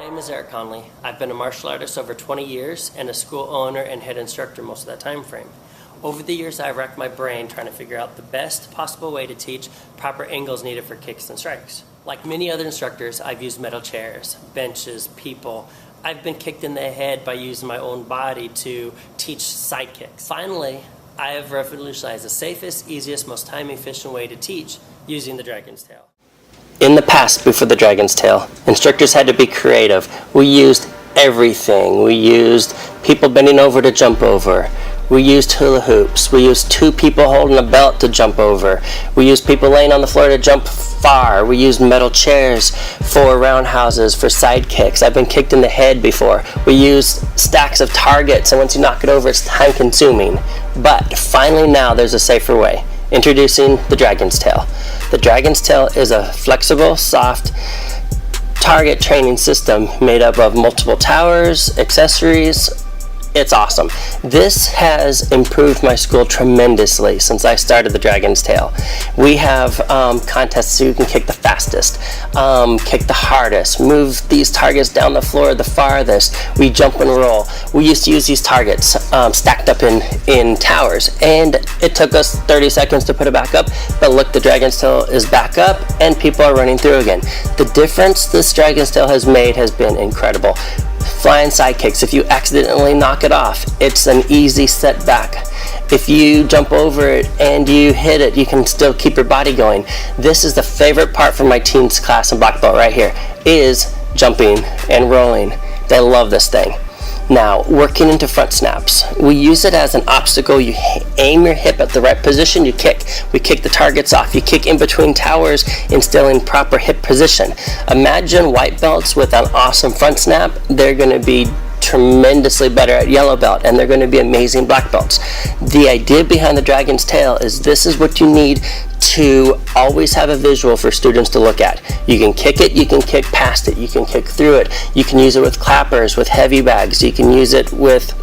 name is Eric Conley. I've been a martial artist over 20 years and a school owner and head instructor most of that time frame. Over the years, I've racked my brain trying to figure out the best possible way to teach proper angles needed for kicks and strikes. Like many other instructors, I've used metal chairs, benches, people. I've been kicked in the head by using my own body to teach side kicks. Finally, I have revolutionized the safest, easiest, most time-efficient way to teach using the dragon's tail. In the past, before the dragon's tail, instructors had to be creative. We used everything. We used people bending over to jump over. We used hula hoops. We used two people holding a belt to jump over. We used people laying on the floor to jump far. We used metal chairs for roundhouses, for side kicks. I've been kicked in the head before. We used stacks of targets, and once you knock it over, it's time consuming. But finally now there's a safer way. Introducing the dragon's tail. The dragon's tail is a flexible, soft target training system made up of multiple towers, accessories. It's awesome. This has improved my school tremendously since I started the dragon's tail. We have contests so you can kick the fastest, kick the hardest, move these targets down the floor the farthest. We jump and roll. We used to use these targets stacked up in towers, and it took us 30 seconds to put it back up, but look, the dragon's tail is back up and people are running through again. The difference this dragon's tail has made has been incredible. Flying side kicks, if you accidentally knock it off, it's an easy setback. If you jump over it and you hit it, you can still keep your body going. This is the favorite part for my teens class in black belt right here, is jumping and rolling. They love this thing. Now, working into front snaps. We use it as an obstacle. You aim your hip at the right position, you kick. We kick the targets off. You kick in between towers, instilling proper hip position. Imagine white belts with an awesome front snap. They're going to be tremendously better at yellow belt, and they're going to be amazing black belts. The idea behind the dragon's tail is this is what you need to always have a visual for students to look at. You can kick it, you can kick past it, you can kick through it, you can use it with clappers, with heavy bags, you can use it with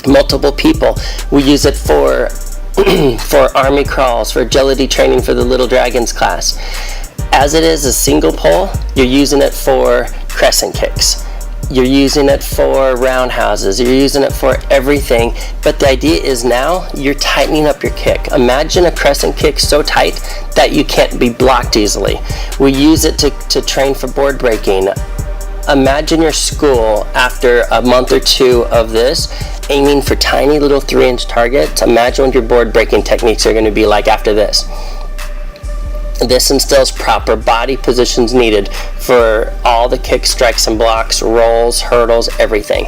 multiple people. We use it for for army crawls, for agility training for the little dragons class. As it is a single pole, you're using it for crescent kicks. You're using it for roundhouses, you're using it for everything, but the idea is now you're tightening up your kick. Imagine a crescent kick so tight that you can't be blocked easily. We use it to train for board breaking. Imagine your school after a month or two of this, aiming for tiny little 3-inch targets. Imagine what your board breaking techniques are going to be like after this. This instills proper body positions needed for all the kicks, strikes, and blocks, rolls, hurdles, everything.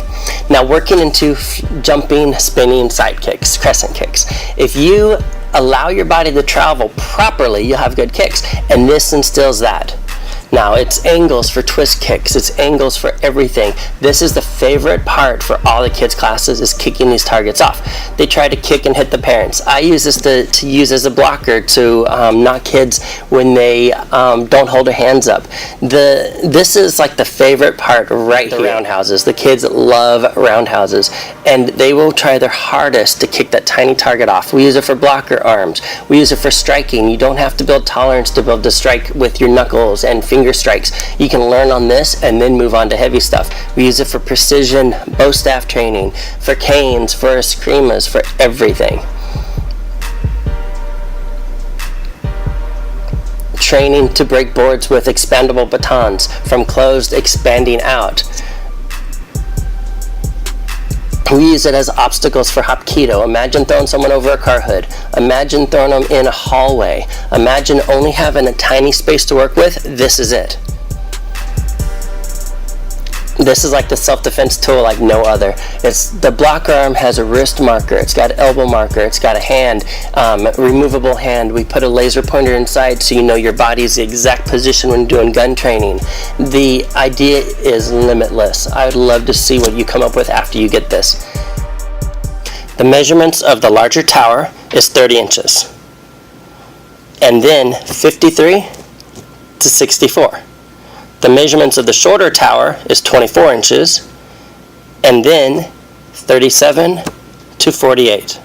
Now working into jumping, spinning, side kicks, crescent kicks. If you allow your body to travel properly, you'll have good kicks, and this instills that. Now it's angles for twist kicks, it's angles for everything. This is the favorite part for all the kids' classes, is kicking these targets off. They try to kick and hit the parents. I use this to use as a blocker to knock kids when they don't hold their hands up. This is like the favorite part right here. Roundhouses. The kids love roundhouses, and they will try their hardest to kick that tiny target off. We use it for blocker arms. We use it for striking. You don't have to build tolerance to build to strike with your knuckles and finger strikes. You can learn on this and then move on to heavy stuff. We use it for precision bow staff training, for canes, for escrimas, for everything. Training to break boards with expandable batons, from closed expanding out. We use it as obstacles for hapkido. Imagine throwing someone over a car hood. Imagine throwing them in a hallway. Imagine only having a tiny space to work with. This is it. This is like the self-defense tool like no other. The blocker arm has a wrist marker, it's got an elbow marker, it's got a hand, removable hand. We put a laser pointer inside so you know your body's the exact position when doing gun training. The idea is limitless. I would love to see what you come up with after you get this. The measurements of the larger tower is 30 inches, and then 53 to 64. The measurements of the shorter tower is 24 inches, and then 37 to 48.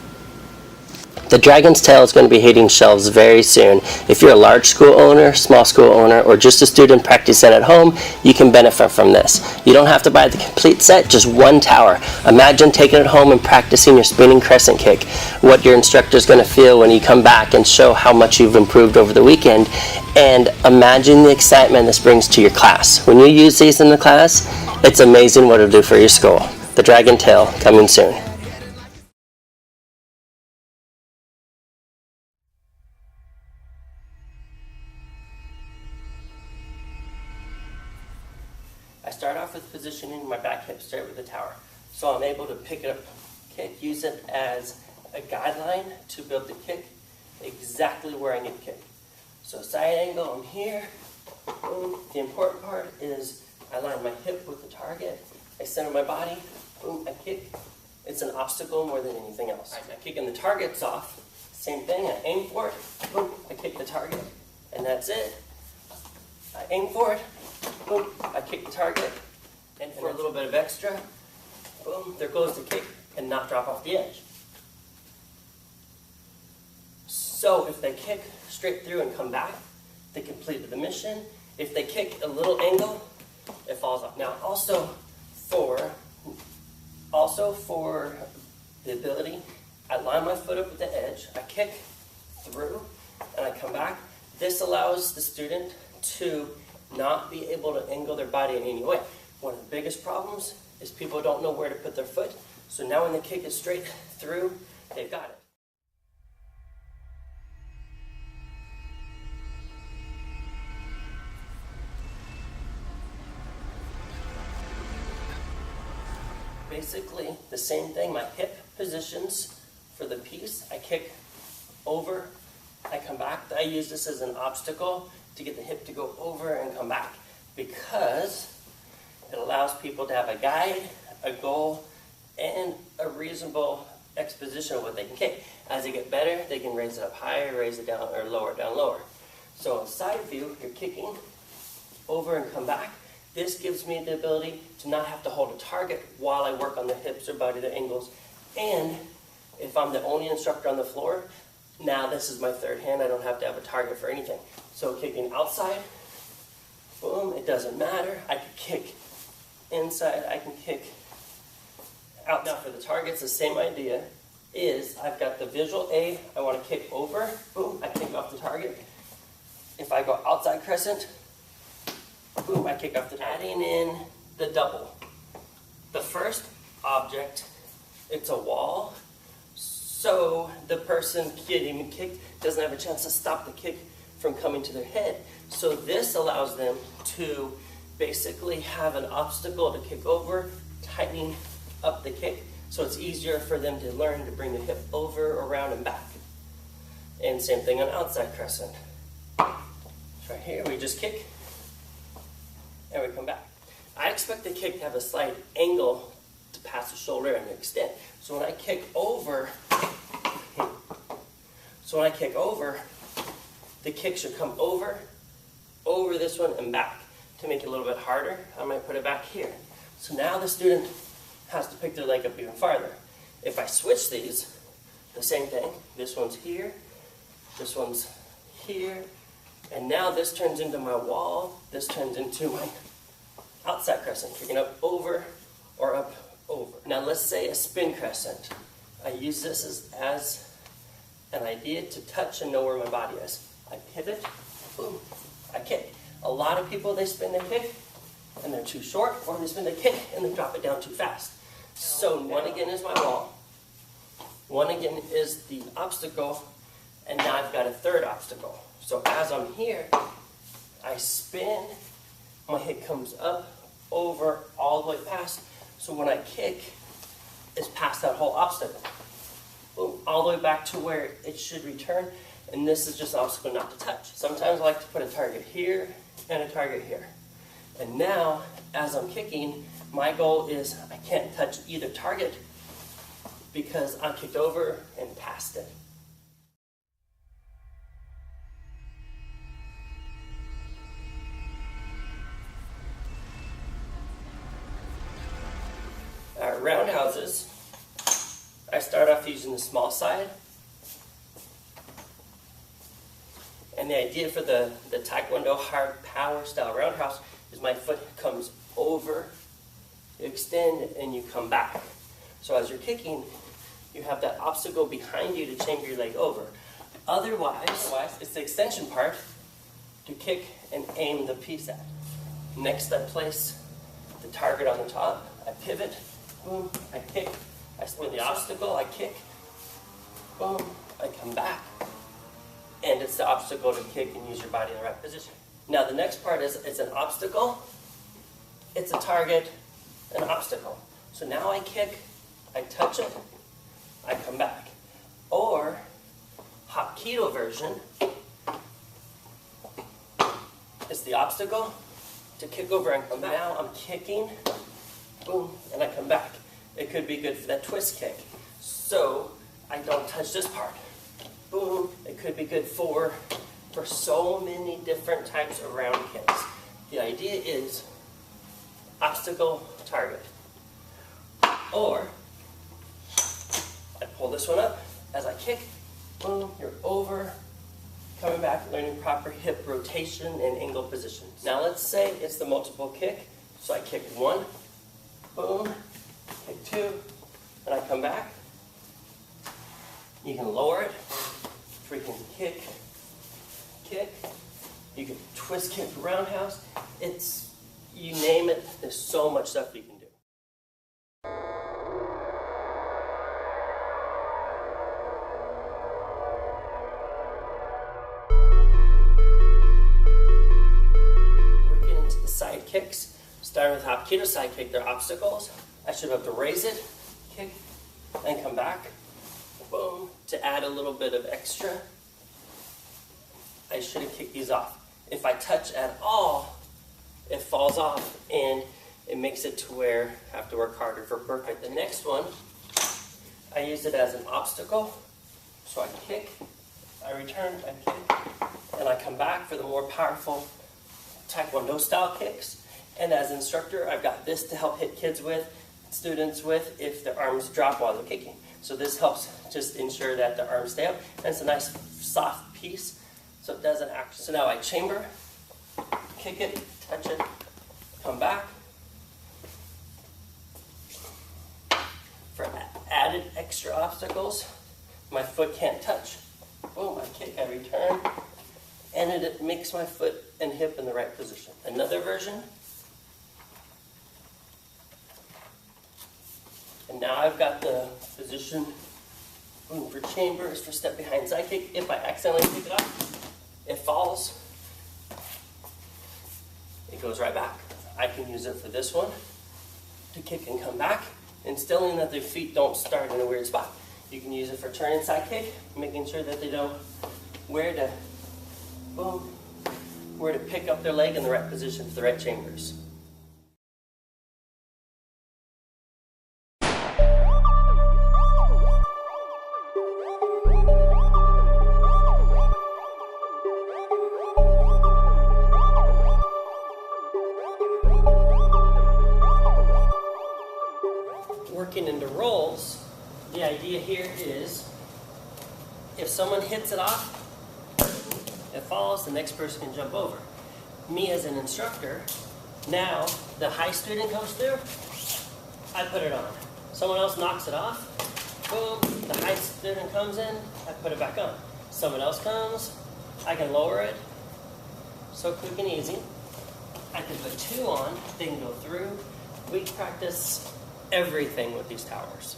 The Dragon's Tail is going to be hitting shelves very soon. If you're a large school owner, small school owner, or just a student practicing at home, you can benefit from this. You don't have to buy the complete set, just one tower. Imagine taking it home and practicing your spinning crescent kick. What your instructor is going to feel when you come back and show how much you've improved over the weekend. And imagine the excitement this brings to your class. When you use these in the class, it's amazing what it'll do for your school. The Dragon Tail, coming soon. I start off with positioning my back hip straight with the tower. So I'm able to pick it up, kick, use it as a guideline to build the kick exactly where I need to kick. So side angle, I'm here. Boom. The important part is I line my hip with the target. I center my body. Boom, I kick. It's an obstacle more than anything else. I kick and the target's off. Same thing, I aim for it. Boom, I kick the target. And that's it. I aim for it. Boom, I kick the target, and for a little bit of extra, boom, there goes the kick, and not drop off the edge. So if they kick straight through and come back, they completed the mission. If they kick a little angle, it falls off. Now also for the ability, I line my foot up with the edge, I kick through, and I come back. This allows the student to not be able to angle their body in any way. One of the biggest problems is people don't know where to put their foot. So now when the kick is straight through, they've got it. Basically the same thing, my hip positions for the piece. I kick over, I come back. I use this as an obstacle to get the hip to go over and come back, because it allows people to have a guide, a goal, and a reasonable exposition of what they can kick. As they get better, they can raise it up higher, raise it down, or lower it down lower. So in side view, you're kicking over and come back. This gives me the ability to not have to hold a target while I work on the hips or body, the angles. And if I'm the only instructor on the floor, now this is my third hand. I don't have to have a target for anything. So kicking outside, boom, it doesn't matter. I can kick inside, I can kick out. Now for the targets, the same idea is I've got the visual A, I want to kick over, boom, I kick off the target. If I go outside crescent, boom, I kick off the target. Adding in the double. The first object, it's a wall. So the person getting kicked doesn't have a chance to stop the kick from coming to their head. So this allows them to basically have an obstacle to kick over, tightening up the kick, so it's easier for them to learn to bring the hip over, around, and back. And same thing on outside crescent. So right here, we just kick, and we come back. I expect the kick to have a slight angle to pass the shoulder and extend. So when I kick over, the kick should come over this one, and back. To make it a little bit harder, I might put it back here. So now the student has to pick their leg up even farther. If I switch these, the same thing. This one's here, this one's here, and now this turns into my wall, this turns into my outside crescent, kicking up over or up over. Now let's say a spin crescent. I use this as an idea to touch and know where my body is. I pivot, boom, I kick. A lot of people, they spin their kick and they're too short, or they spin their kick and they drop it down too fast. So one again is my wall, one again is the obstacle, and now I've got a third obstacle. So as I'm here, I spin, my hip comes up, over, all the way past. So when I kick, it's past that whole obstacle. Boom, all the way back to where it should return. And this is just an obstacle not to touch. Sometimes I like to put a target here and a target here. And now, as I'm kicking, my goal is I can't touch either target because I kicked over and past it. Roundhouses, I start off using the small side, And the idea for the Taekwondo hard power style roundhouse is my foot comes over, you extend, and you come back. So as you're kicking, you have that obstacle behind you to chamber your leg over. Otherwise, it's the extension part to kick and aim the piece at. Next, I place the target on the top. I pivot, boom, I kick. I spin the obstacle, I kick, boom, I come back. And it's the obstacle to kick and use your body in the right position. Now the next part is it's an obstacle, it's a target, an obstacle. So now I kick, I touch it, I come back. Or, Hapkido version, it's the obstacle to kick over and come back. Now I'm kicking, boom, and I come back. It could be good for that twist kick. So I don't touch this part. Boom, it could be good for so many different types of round kicks. The idea is obstacle, target. Or I pull this one up as I kick, boom, you're over, coming back, learning proper hip rotation and angle positions. Now let's say it's the multiple kick. So I kick one, boom, kick two, and I come back. You can lower it, freaking kick, you can twist kick roundhouse. It's, you name it, there's so much stuff you can do. Working into the side kicks, starting with Hapkido side kick, they're obstacles. I should have to raise it, kick, and come back. Boom, to add a little bit of extra, I should have kicked these off. If I touch at all, it falls off and it makes it to where I have to work harder for perfect. The next one, I use it as an obstacle. So I kick, I return, I kick, and I come back for the more powerful Taekwondo style kicks. And as an instructor, I've got this to help hit kids with, students with, if their arms drop while they're kicking. So this helps just ensure that the arms stay up, and it's a nice soft piece, so it doesn't act. So now I chamber, kick it, touch it, come back. For added extra obstacles, my foot can't touch. Boom, I kick, I return, and it makes my foot and hip in the right position. Another version. And now I've got the position, boom, for chambers, for step behind side kick. If I accidentally pick it up, it falls, it goes right back. I can use it for this one, to kick and come back, instilling that their feet don't start in a weird spot. You can use it for turning side kick, making sure that they know where to, boom, where to pick up their leg in the right position for the right chambers. Working into rolls, the idea here is if someone hits it off, it falls, the next person can jump over. Me as an instructor, now the high student comes through, I put it on. Someone else knocks it off, boom, the high student comes in, I put it back on. Someone else comes, I can lower it, so quick and easy. I can put two on, they can go through. We practice everything with these towers.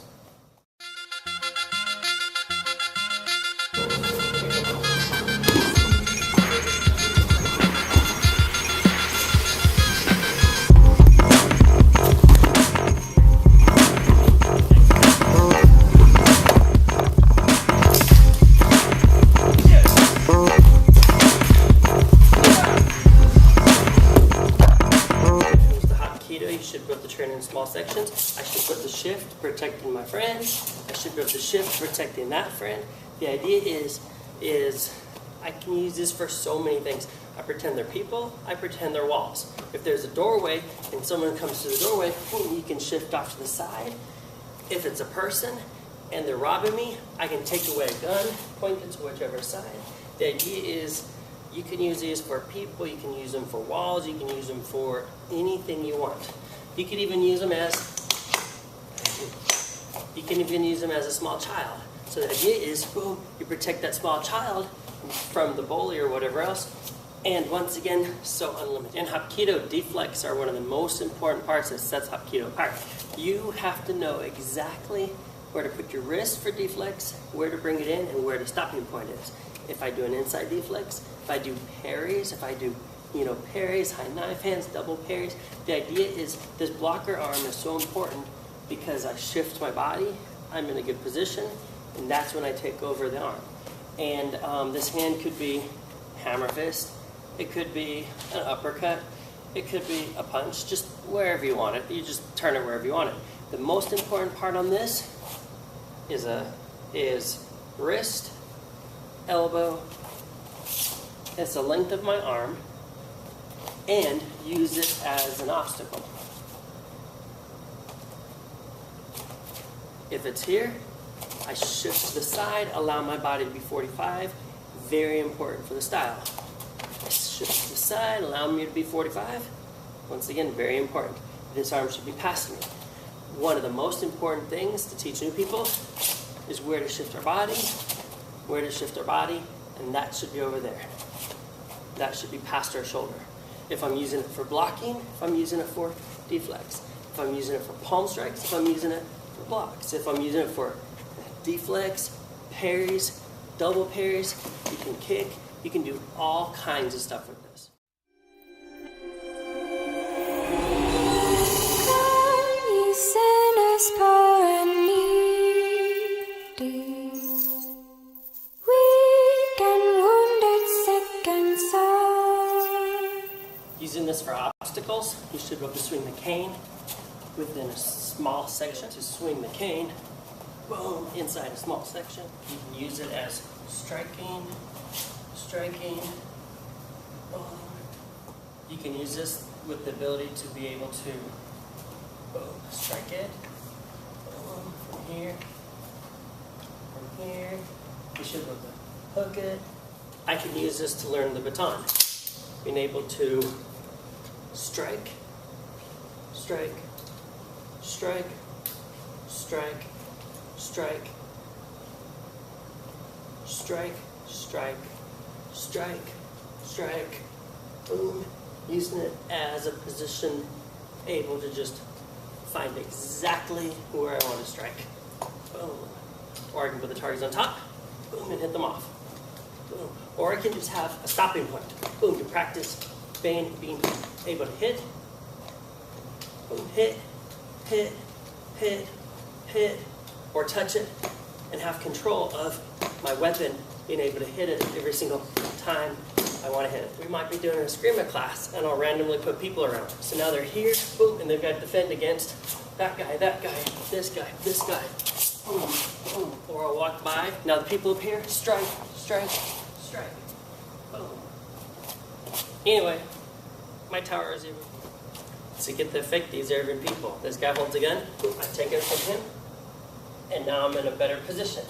In small sections. I should put the shift protecting my friend. I should put the shift protecting that friend. The idea is I can use this for so many things. I pretend they're people, I pretend they're walls. If there's a doorway and someone comes to the doorway, you can shift off to the side. If it's a person and they're robbing me, I can take away a gun, point it to whichever side. The idea is You can use these for people, you can use them for walls, you can use them for anything you want. You can even use them as a small child. So the idea is, boom, you protect that small child from the bully or whatever else. And once again, so unlimited. In Hapkido, deflects are one of the most important parts that sets Hapkido apart. You have to know exactly where to put your wrist for deflects, where to bring it in, and where the stopping point is. If I do an inside deflects, if I do parries, if I do parries, high knife hands, double parries, the idea is this blocker arm is so important because I shift my body, I'm in a good position, and that's when I take over the arm. And this hand could be hammer fist, it could be an uppercut, it could be a punch, just wherever you want it. You just turn it wherever you want it. The most important part on this is wrist, elbow, it's the length of my arm, and use it as an obstacle. If it's here, I shift to the side, allow my body to be 45, very important for the style. I shift to the side, allow me to be 45, once again, very important. This arm should be past me. One of the most important things to teach new people is where to shift our body, and that should be over there. That should be past our shoulder. If I'm using it for blocking, if I'm using it for deflects, if I'm using it for palm strikes, if I'm using it for blocks, if I'm using it for deflects, parries, double parries, you can kick, you can do all kinds of stuff with this. Using this for obstacles, you should be able to swing the cane within a small section. To swing the cane, boom, inside a small section. You can use it as striking, boom. You can use this with the ability to be able to, boom, strike it, boom, from here. You should be able to hook it. I can use this to learn the baton. Being able to strike, strike, strike, strike, strike, strike, strike, strike, strike, boom. Using it as a position, able to just find exactly where I want to strike. Boom. Or I can put the targets on top, boom, and hit them off. Boom. Or I can just have a stopping point. Boom, you practice being able to hit, boom, hit, or touch it, and have control of my weapon, being able to hit it every single time I want to hit it. We might be doing a eskrima class, and I'll randomly put people around. So now they're here, boom, and they've got to defend against that guy, this guy, boom, boom. Or I'll walk by, now the people up here, strike, boom. Anyway, my tower is even. To get the effect, these are even people. This guy holds a gun, boom, I take it from him, and now I'm in a better position.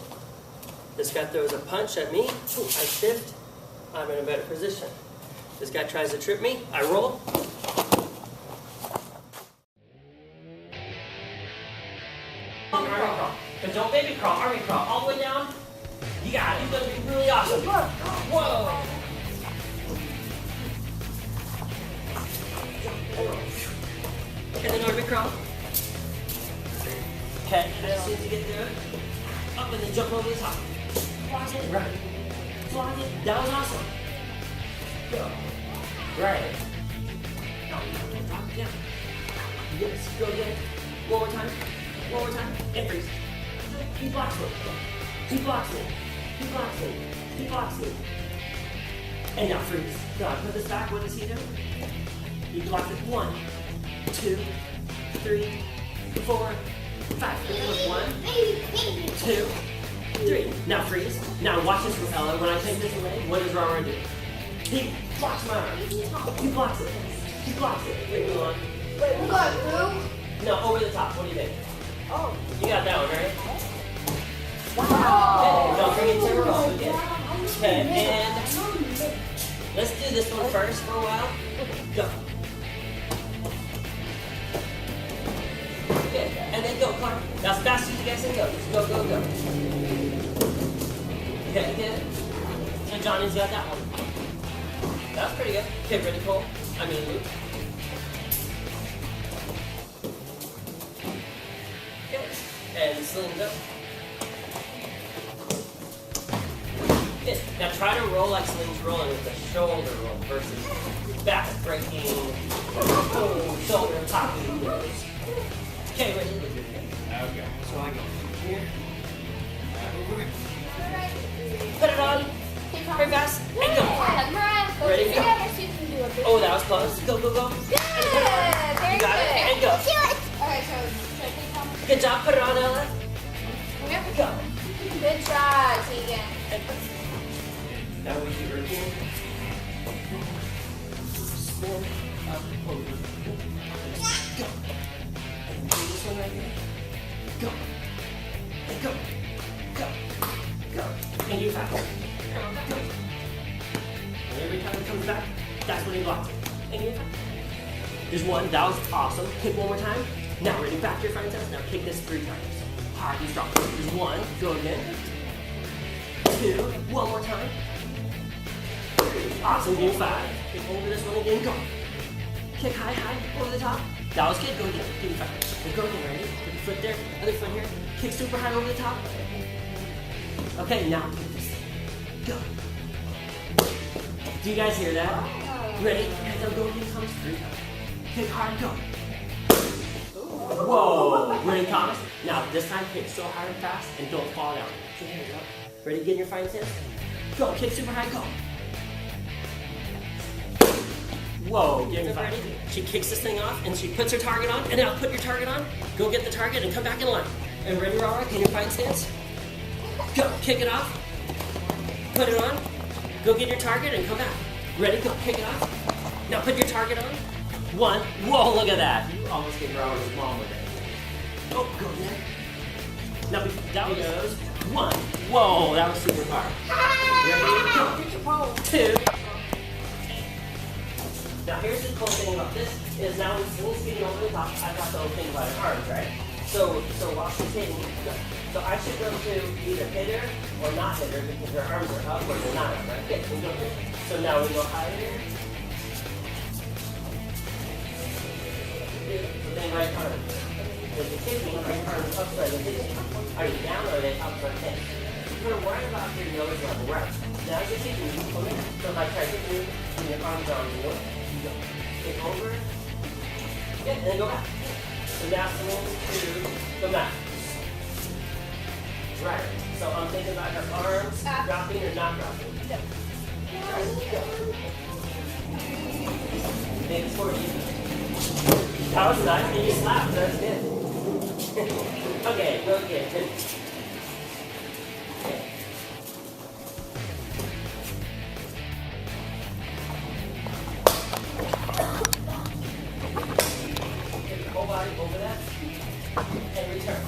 This guy throws a punch at me, boom, I shift, I'm in a better position. This guy tries to trip me, I roll. Army crawl. But don't baby crawl, army crawl. All the way down. You got it. You're going to be really awesome. Whoa. And then army crawl. Okay, as soon as you get there, up and then jump over the top. Block it, right. Block it. That was awesome. Go. Right. No, yeah. Yes, go again. One more time. And freeze. He blocks it. And now freeze. Now put this back. What does he do? He blocks it. 1, 2, 3, 4, 5. Look, 1, 2, 3. Now freeze. Now watch this for Ella. When I take this away, what does Rara do? He blocks my arm. He blocks it. Wait, go on. Wait, we got blue? No, over the top. What do you think? Oh. You got that one, right? Wow. Okay, now bring it to her again. Okay, and let's first for a while. Go. Good. And then go, Clark. Now as fast as you guys can go. Just go, go, go. Okay, good. So Johnny's got that one. That's pretty good. Okay, ready, Cole? Luke. Good. And slings up. Good. Now try to roll like Sling's rolling with the shoulder roll versus back breaking, shoulder popping rolls. Okay, ready? Okay. So I go here, over, put it on, very fast, and go. Ready, go. Oh, that was close. Go, go, go. Good. You got it, and go. Okay, so Good job, put it on, Ella. Go. good job, Tegan. Now we do it again. Spin up, over. Go. And do this one right here. Go. And go. Go. Go. And you back. Go. And every time it comes back, that's when you block it. And you back. There's one. That was awesome. Kick one more time. Now ready back to your front test. Now kick this 3 times. Hard and strong. There's 1. Go again. 2. One more time. Awesome, do 5. Kick over this one again, go. Kick high, high, over the top. That was good, go again, give me 5. Go again, ready? Put your foot there, other foot here. Kick super high over the top. Okay, now do this. Go. Do you guys hear that? Ready? And then go again, comes 3 times. Kick hard, go. Whoa, ready, Thomas? Now, this time, kick so hard and fast, and don't fall down. So here we go. Ready, get in your fighting stance? Go, kick super high, go. Whoa, give me 5. She kicks this thing off and she puts her target on, and now put your target on, go get the target and come back in line. And ready, Rara, in your fighting stance? Go, kick it off, put it on, go get your target and come back. Ready, go, kick it off. Now put your target on. 1, whoa, look at that. You almost gave Rara's mom with it. Oh, go again. Now down goes 1, whoa, that was super far. Ready, go. 2. Now here's the cool thing about this, is now when Sling's getting over the top, I've got the whole thing about her arms, right? So while she's hitting, so I should go to either hit her or not hit her because her arms are up or they're not up, right? Okay, we go here. So now we go higher. So then right arm. If you're kicking, right arm is upside the hitting. Are you down or are they upside the head? You're going to worry about your nose level, right? Now as you're kicking, you come in. So if I try kicking, and your arms are on the wall. Go. Kick over. Yeah, and then go back. So now swing to the mat. Right. So I'm thinking about her arms dropping or not dropping. No. Go. Maybe 40. That was nice. And you slapped. That's good. Okay, go again. Okay. Over that and return.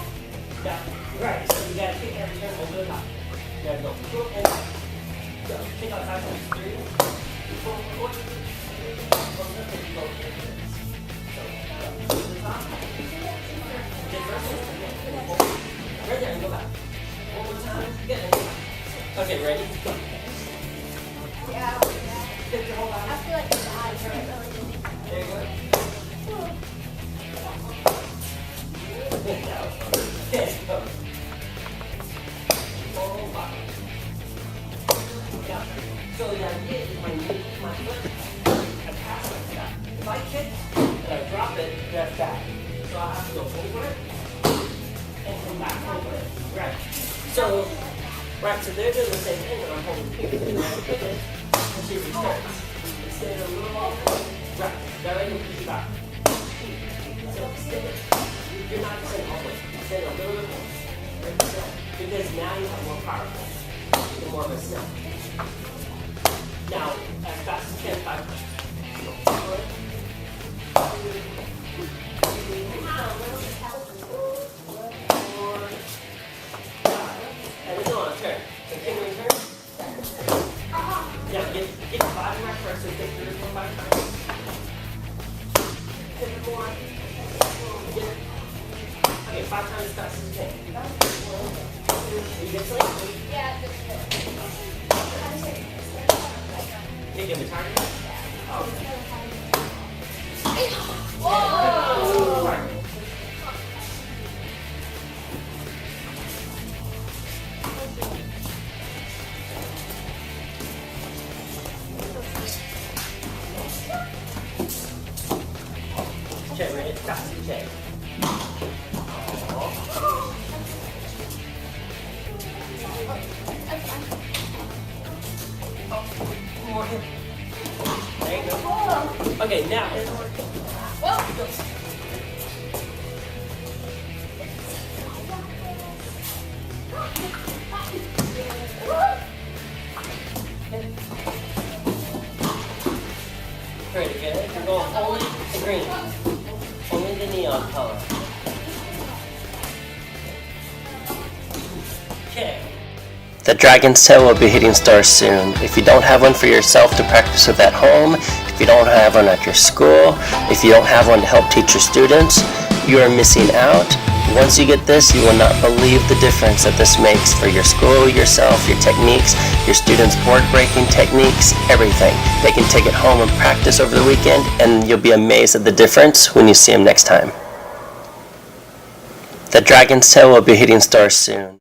Now, right, so you gotta kick and return over the top. You gotta go and go. Kick out 5 times. 3, 4, 4, 3, 4, 5, go. So, to the top. Get first. Right there and go back. One more time. Get and go back. Okay, ready? Go. Yeah. Kick your whole body. I feel like the eyes are really good. There you go. Okay, go. Whole body. Yeah. So the idea is my foot, I pass like that. If I kick and I drop it, that's back. So I have to go over it and come back over it. Right. So they're doing the same thing when I'm holding here. And I kick it, and she returns. Stay a little longer. Right. That way you push it back. So stay there. You're not staying all the way. Stay a little bit more. Right? Because now you have more power. You're more of a snap. Now, as fast as you can, 5 times. Forward. 4, 5. And then on a turn. So can we turn? Yeah, get 5 in my first, so take 3 or 4, 5 times. And more. Okay, 5 times as fast as you can. Are you good, Celine? Yeah, that's good. Can you give me a target? Oh, okay. Whoa! Target. Okay, ready? Fast, okay. More hip. There you go. Okay, now. Pretty good. You're going only the green. Only the neon color. Okay. The Dragon's Tail will be hitting stores soon. If you don't have one for yourself to practice with at home, if you don't have one at your school, if you don't have one to help teach your students, you are missing out. Once you get this, you will not believe the difference that this makes for your school, yourself, your techniques, your students' board-breaking techniques, everything. They can take it home and practice over the weekend, and you'll be amazed at the difference when you see them next time. The Dragon's Tail will be hitting stores soon.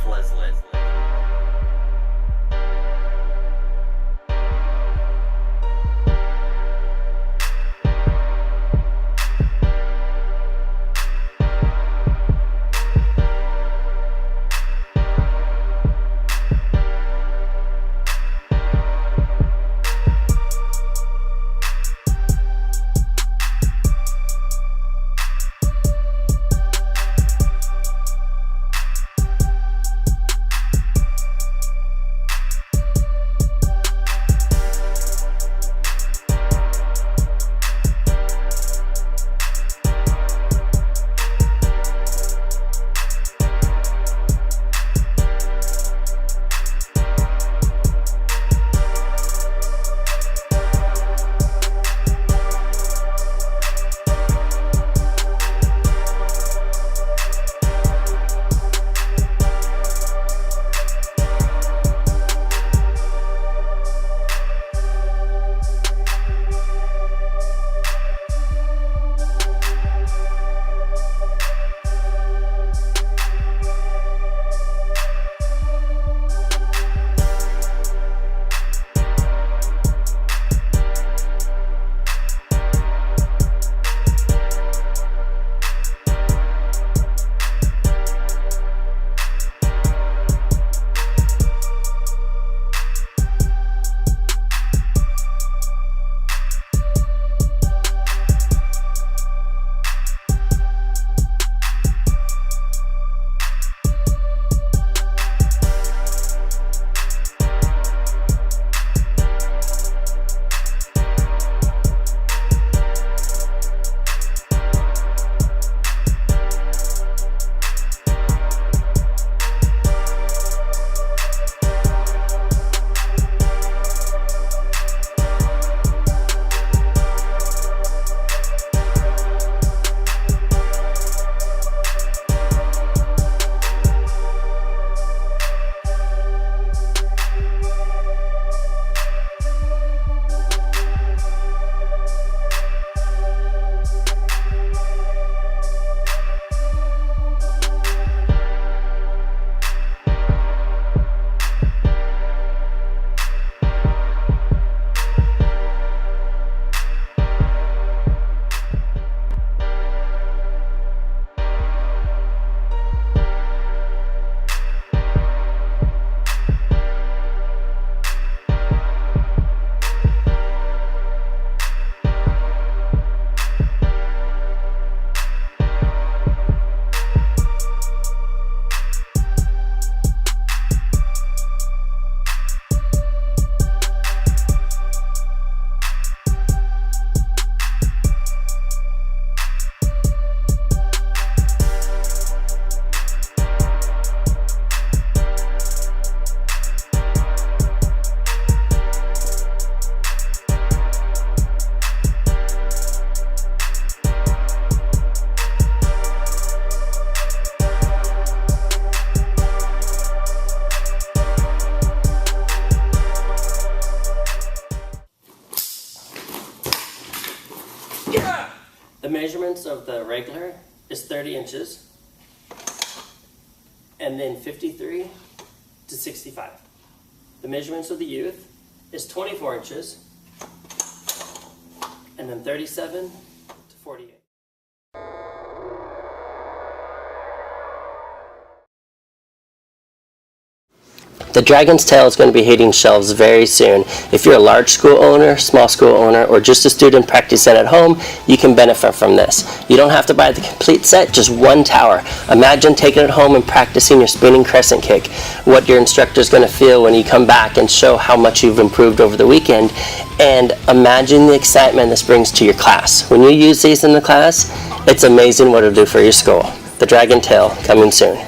Flexable. measurements of the regular is 30 inches, and then 53 to 65. The measurements of the youth is 24 inches, and then 37 to 48. The Dragon's Tail is going to be hitting shelves very soon. If you're a large school owner, small school owner, or just a student practicing at home, you can benefit from this. You don't have to buy the complete set, just one tower. Imagine taking it home and practicing your spinning crescent kick, what your instructor is going to feel when you come back and show how much you've improved over the weekend, and imagine the excitement this brings to your class. When you use these in the class, it's amazing what it'll do for your school. The Dragon Tail, coming soon.